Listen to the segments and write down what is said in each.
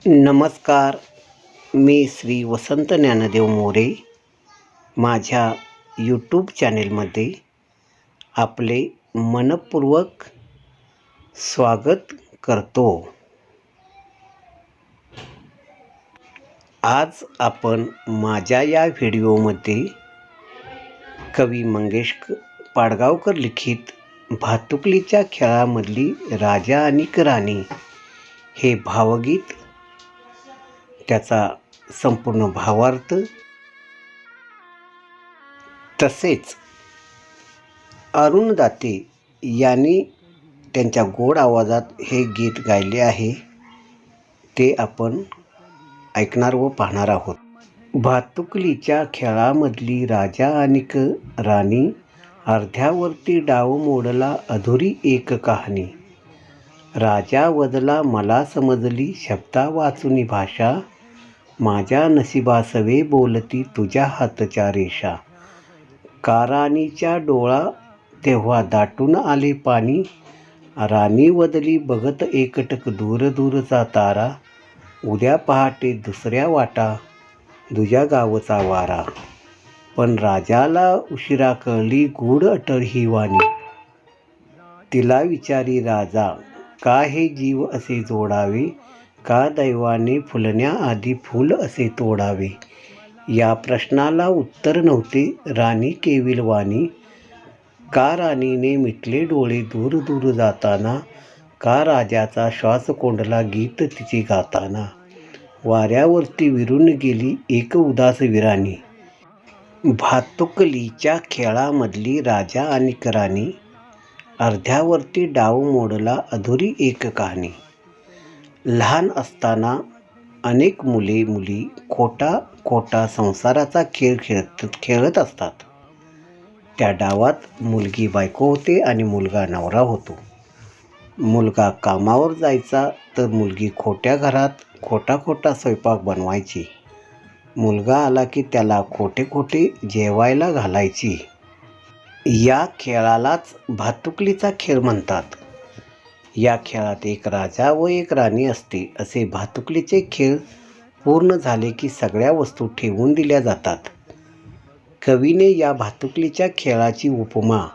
नमस्कार. मी श्री वसंत ज्ञानदेव मोरे. माझ्या यूट्यूब चॅनेलमध्ये आपले मनपूर्वक स्वागत करतो. आज आपण माझ्या या व्हिडिओमध्ये कवी मंगेश पाडगावकर लिखित भातुकलीच्या खेळामधली राजा आणि राणी हे भावगीत, त्याचा संपूर्ण भावार्थ तसेच अरुण दाते यांनी त्यांच्या गोड आवाजात हे गीत गायले आहे, ते आपण ऐकणार व पाहणार आहोत. भातुकलीच्या खेळामधली राजा आणि राणी, अर्ध्यावरती डाव मोडला अधुरी एक कहाणी. राजा वदला मला समजली शब्दा वाचुनी भाषा, माझ्या नशिबासवे बोलती तुझ्या हातच्या रेषा. का राणीच्या डोळा तेव्हा दाटून आले पाणी, राणी वदली बघत एकटक दूर दूरचा तारा. उद्या पहाटे दुसऱ्या वाटा तुझ्या गावचा वारा. पण राजाला उशिरा कळली गूढ अटळ ही वाणी. तिला विचारी राजा, का हे जीव असे जोडावे, का दैवाने फुलण्याआधी फूल असे तोडावे. या प्रश्नाला उत्तर नव्हते राणी केविलवाणी. का राणीने मिटले डोळे दूर दूर जाताना, का राजाचा श्वास कोंडला गीत तिची गाताना. वाऱ्यावरती विरून गेली एक उदास विराणी. भातुकलीच्या खेळामधली राजा आणि राणी, अर्ध्यावरती डाव मोडला अधुरी एक कहाणी. लहान असताना अनेक मुली खोटा संसाराचा खेळ खेळत असतात. त्या डावात मुलगी बायको होते आणि मुलगा नवरा होतो. मुलगा कामावर जायचा तर मुलगी खोट्या घरात खोटा स्वयंपाक बनवायची. मुलगा आला की त्याला खोटे जेवायला घालायची. या खेळालाच भातुकलीचा खेळ म्हणतात. या खेळात एक राजा व एक राणी असते. असे भातुकलीचे खेळ पूर्ण झाले की सगळ्या वस्तू ठेवून दिल्या जातात. कवीने या भातुकलीच्या खेळाची उपमा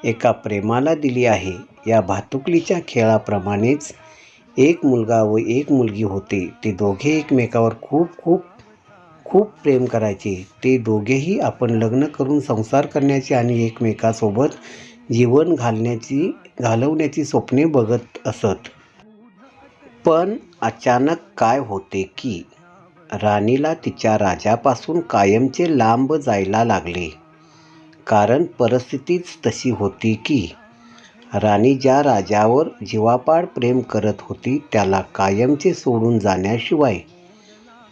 एका प्रेमाला दिली आहे. या भातुकलीच्या खेळाप्रमाणेच एक मुलगा व एक मुलगी होते. ते दोघे एकमेकावर खूप प्रेम करायचे. ते दोघेही आपण लग्न करून संसार करण्याची आणि एकमेकासोबत जीवन घालवण्याची स्वप्ने बघत असत. पण अचानक काय होते की राणीला तिच्या राजापासून कायमचे लांब जायला लागले. कारण परिस्थितीच तशी होती की राणी ज्या राजावर जीवापाड प्रेम करत होती त्याला कायमचे सोडून जाण्याशिवाय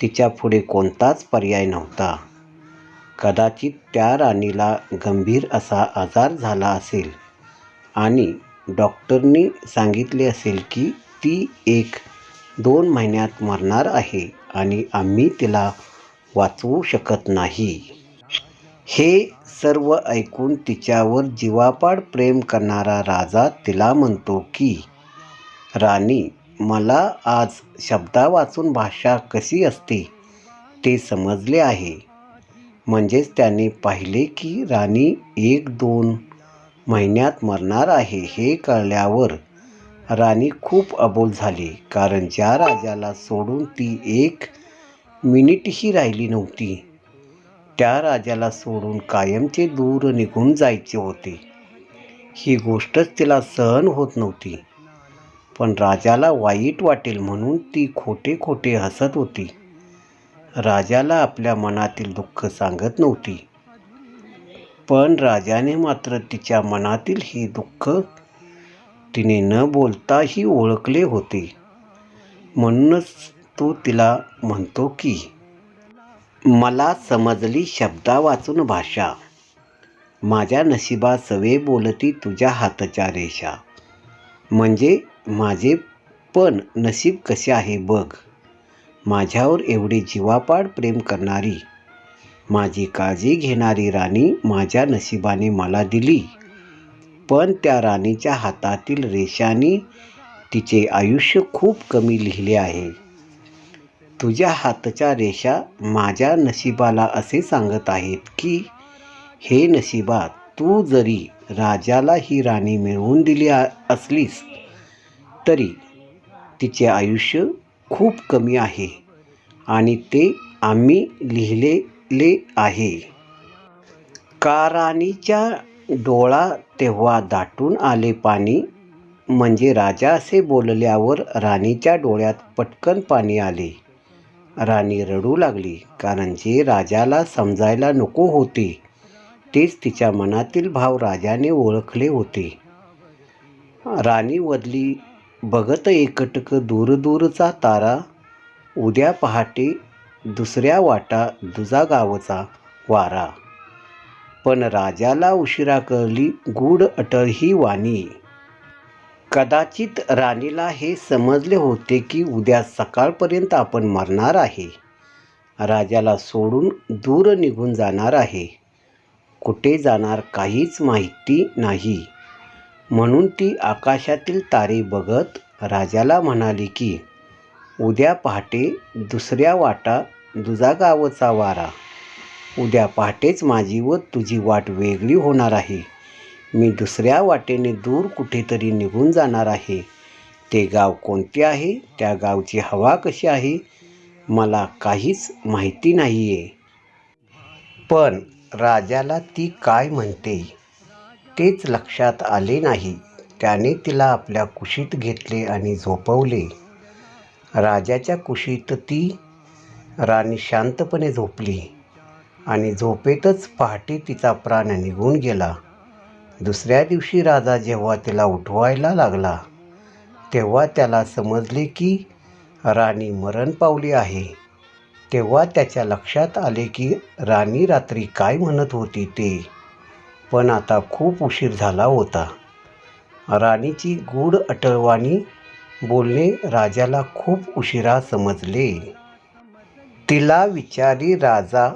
तिच्या पुढे कोणताच पर्याय नव्हता. कदाचित त्या राणीला गंभीर असा आजार झाला असेल आणि डॉक्टरनी सांगितले असेल की ती 1-2 महिन्यात मरणार आहे आणि आम्ही तिला वाचवू शकत नाही. हे सर्व ऐकून तिच्यावर जीवापाड प्रेम करणारा राजा तिला म्हणतो की राणी, मला आज शब्दा वाचून भाषा कशी असते ते समजले आहे. म्हणजेच त्याने पाहिले की राणी 1-2 महिन्यात मरणार आहे. हे कळल्यावर राणी खूप अबोल झाली. कारण ज्या राजाला सोडून ती 1 मिनिटही राहिली नव्हती, त्या राजाला सोडून कायमचे दूर निघून जायचे होते. ही गोष्टच तिला सहन होत नव्हती. पण राजाला वाईट वाटेल म्हणून ती खोटे हसत होती. राजाला आपल्या मनातील दुःख सांगत नव्हती. पण राजाने मात्र तिच्या मनातील हे दुःख तिने न बोलताही ओळखले होते. म्हणूनच तो तिला म्हणतो की मला समजली शब्दा वाचून भाषा, माझ्या नशिबा सवे बोलती तुझ्या हातच्या रेषा. म्हणजे माझे पण नशीब कसे आहे बघ. माझ्यावर एवढे जीवापाड प्रेम करणारी, माझी काळजी घेणारी राणी माझ्या नशिबाने मला दिली. पण त्या राणीच्या हातातील रेषांनी तिचे आयुष्य खूप कमी लिहिले आहे. तुझ्या हातच्या रेषा माझ्या नशिबाला असे सांगत आहेत की हे नशिबा, तू जरी राजाला ही राणी मिळवून दिली असलीस तरी तिचे आयुष्य खूप कमी आहे आणि ते आम्ही लिहिलेले आहे. का राणीच्या डोळा तेव्हा दाटून आले पाणी, म्हणजे राजा असे बोलल्यावर राणीच्या डोळ्यात पटकन पाणी आले. राणी रडू लागली, कारण जे राजाला समजायला नको होते तेच तिच्या मनातील भाव राजाने ओळखले होते. राणी वदली बघत एकटक दूरदूरचा तारा, उद्या पहाटे दुसऱ्या वाटा दुजागावचा वारा. पण राजाला उशिरा कळली गूढ अटळ ही वाणी. कदाचित राणीला हे समजले होते की उद्या सकाळपर्यंत आपण मरणार आहे, राजाला सोडून दूर निघून जाणार आहे. कुठे जाणार काहीच माहिती नाही. म्हणून ती आकाशातील तारे बघत राजाला म्हणाली की उद्या पहाटे दुसऱ्या वाटा दुजागावचा वारा. उद्या पहाटेच माझी व तुझी वाट वेगळी होणार आहे. मी दुसऱ्या वाटेने दूर कुठेतरी निघून जाणार आहे. ते गाव कोणते आहे, त्या गावची हवा कशी आहे, मला काहीच माहिती नाही आहे. पण राजाला ती काय म्हणते तेच लक्षात आले नाही. त्याने तिला आपल्या कुशीत घेतले आणि झोपवले. राजाच्या कुशीत ती राणी शांतपणे झोपली आणि झोपेतच पहाटे तिचा प्राण निघून गेला. दुसऱ्या दिवशी राजा जेव्हा तिला उठवायला लागला तेव्हा त्याला समजले की राणी मरण पावली आहे. तेव्हा त्याच्या लक्षात आले की राणी रात्री काय म्हणत होती ते, पण आता खूप उशीर झाला होता. राणीची गूढ अटळवाणी बोलणे राजाला खूप उशिरा समजले. तिला विचारी राजा,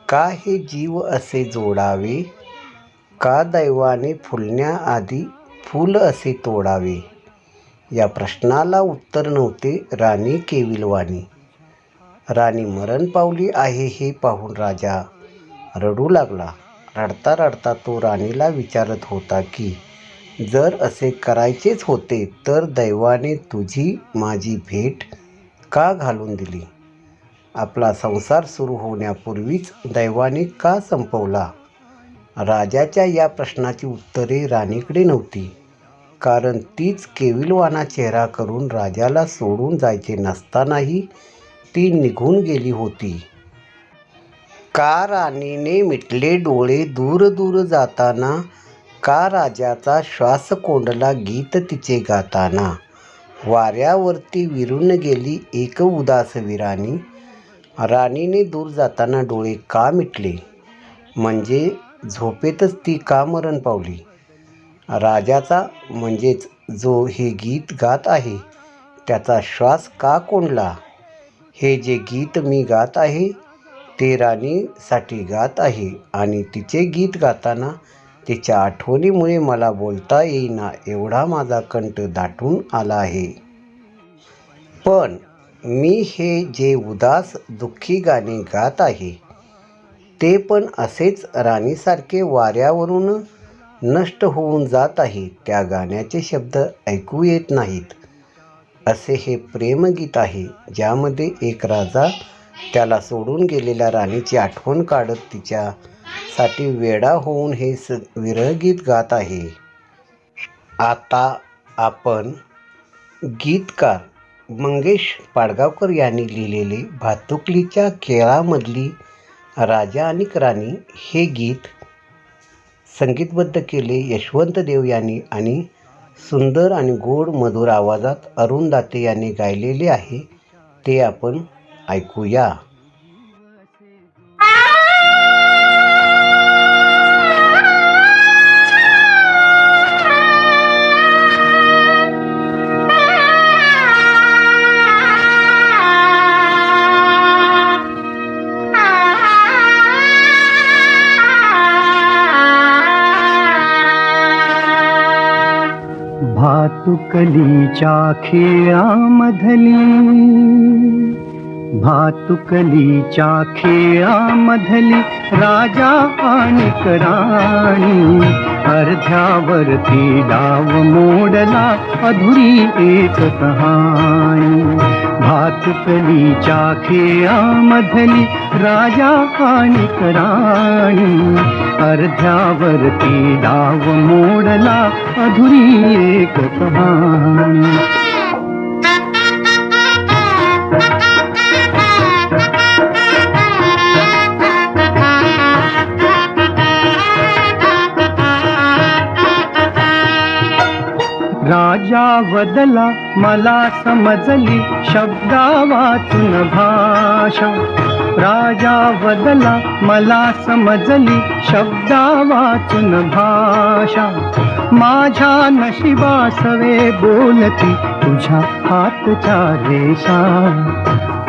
का हे जीव असे जोडावे, का दैवाने फुलण्याआधी फूल असे तोडावे. या प्रश्नाला उत्तर नव्हते. राणी केविलवाणी. राणी मरण पावली आहे हे पाहून राजा रडू लागला. रडता रडता तो राणीला विचारत होता की जर असे करायचेच होते तर दैवाने तुझी माझी भेट का घालून दिली. आपला संसार सुरू होण्यापूर्वीच दैवाने का संपवला. राजाच्या या प्रश्नाची उत्तरे राणीकडे नव्हती, कारण तीच केविलवाणा चेहरा करून राजाला सोडून जायचे नसतानाही ती निघून गेली होती. का राणीने मिटले डोळे दूर दूर जाताना, का राजाचा श्वास कोंडला गीत तिचे गाताना. वाऱ्यावरती विरून गेली एक उदास विराणी, राणीने दूर जाताना डोळे का मिटले, म्हणजे झोपेतच ती का मरण पावली. राजाचा म्हणजेच जो हे गीत गात आहे त्याचा श्वास का कोंडला. हे जे गीत मी गात आहे ते राणीसाठी गात आहे आणि तिचे गीत गाताना तिच्या आठवणीमुळे मला बोलता येईना एवढा माझा कंठ दाटून आला आहे. पण मी हे जे उदास दुःखी गाणे गात आहे ते पण असेच राणीसारखे वाऱ्यावरून नष्ट होऊन जात आहे. त्या गाण्याचे शब्द ऐकू येत नाहीत. असे हे प्रेमगीत आहे ज्यामध्ये एक राजा त्याला सोडून गेलेल्या राणीची आठवण काढत तिच्यासाठी वेडा होऊन हे विरहगीत गात आहे. आता आपण गीतकार मंगेश पाडगावकर यांनी लिहिलेले भातुकलीच्या खेळामधली राजा आणि राणी हे गीत संगीतबद्ध केले यशवंत देव यांनी आणि सुंदर आणि गोड मधुर आवाजात अरुण दाते यांनी गायलेले आहे. ते आपण ऐकूया. भातुकलीच्या खेळामधली भातुकलीच्या खेळामधली राजा आणि राणी, अर्ध्यावरती डाव मोडला अधुरी एक कहाणी. भातुकलीच्या खेळामधली राजा आणि राणी, अर्ध्यावरती डाव मोडला अधुरी एक कहाणी. राजा वदला मला समजली शब्दा वाचून भाषा. राजा वदला मला समजली शब्दा वाचून भाषा. माझ्या नशिबासवे बोलती तुझ्या हातच्या रेषा.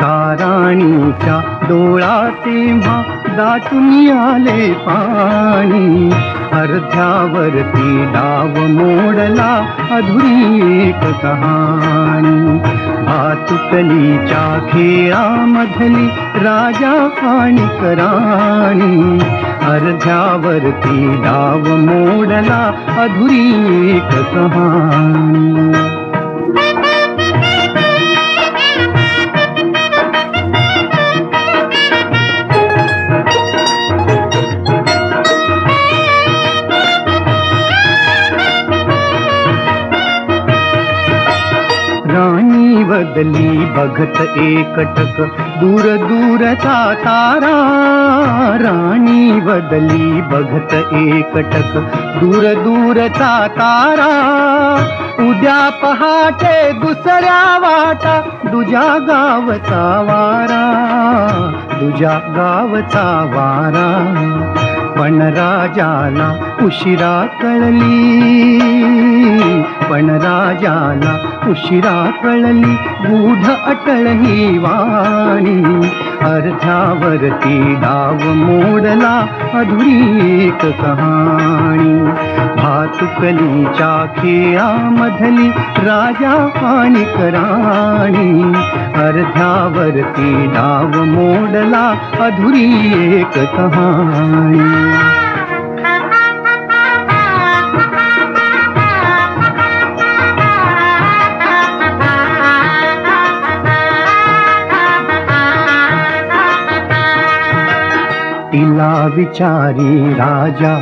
ताराणीच्या डोळा तेव्हा दाटून आले पाणी, अर्ध्यावरती डाव मोडला अधुरी एक कहाणी. भातुकलीच्या खेळामधली राजा आणि राणी, अर्ध्यावरती डाव मोडला अधुरी एक कहाणी. राणी बदली बघत एकटक दूर दूरचा तारा. राणी बदली बघत एकटक दूर दूरचा तारा. उद्या पहाटे दुसऱ्या वाटा दुजा गावचा वारा, दुजा गावचा वारा. पण राजाला उशिरा कळली, पण राजाला उशिरा कळली गूढ अटळ ही वाणी. अर्ध्यावरती डाव मोडला अधुरी एक कहाणी. भातुकलीच्या खेळामधली राजा आणि राणी, अर्ध्यावरती डाव मोडला अधुरी एक कहाणी. तिला विचारी राजा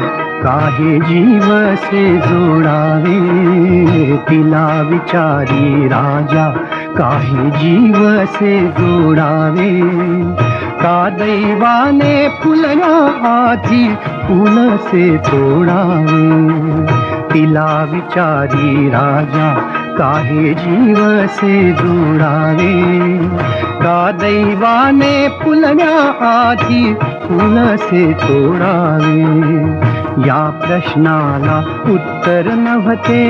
काहे जीव से जोडावे. तिला विचारी राजा काहे जीव से जोडावे. का दैवाने फुलना आधी फूल से तोडावे. तिला विचारी राजा काहे जीव से जोडावे. का दैवाने फुलण्या आधी फूल से तोडावे. या प्रश्नाला उत्तर नव्हते,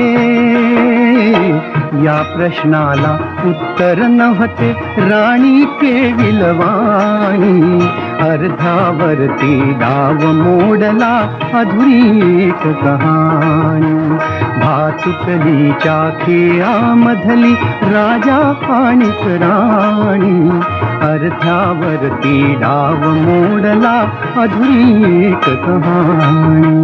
या प्रश्नाला उत्तर नव्हते राणी केविलवाणी. अर्ध्यावरती डाव मोडला अधुरी एक कहाणी. भातुकलीच्या खेळामधली राजा आणि राणी, अर्ध्यावरती डाव मोडला अधुरी एक कहाणी.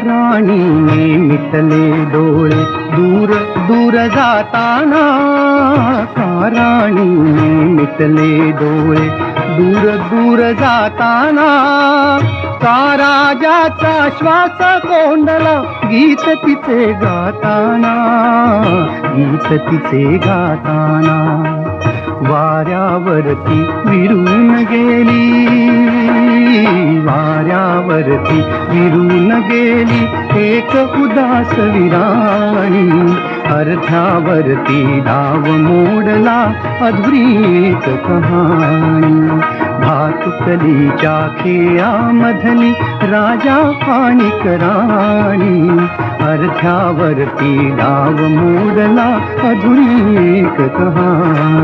राणीने मिटले डोळे दूर दूर जाताना. राणीने मिटले डोळे दूर दूर जाताना. का राजाचा श्वास कोंडला गीत तिचे गाताना, गीत तिचे गाताना. वाऱ्यावरती विरून गेली, वाऱ्यावरती विरून गेली एक उदास विराणी. अर्ध्यावरती डाव मोडला अधुरी एक कहाणी. भातुकलीच्या खेळामधली राजा आणि राणी, अर्ध्यावरती डाव मोडला अधुरी एक कहाणी.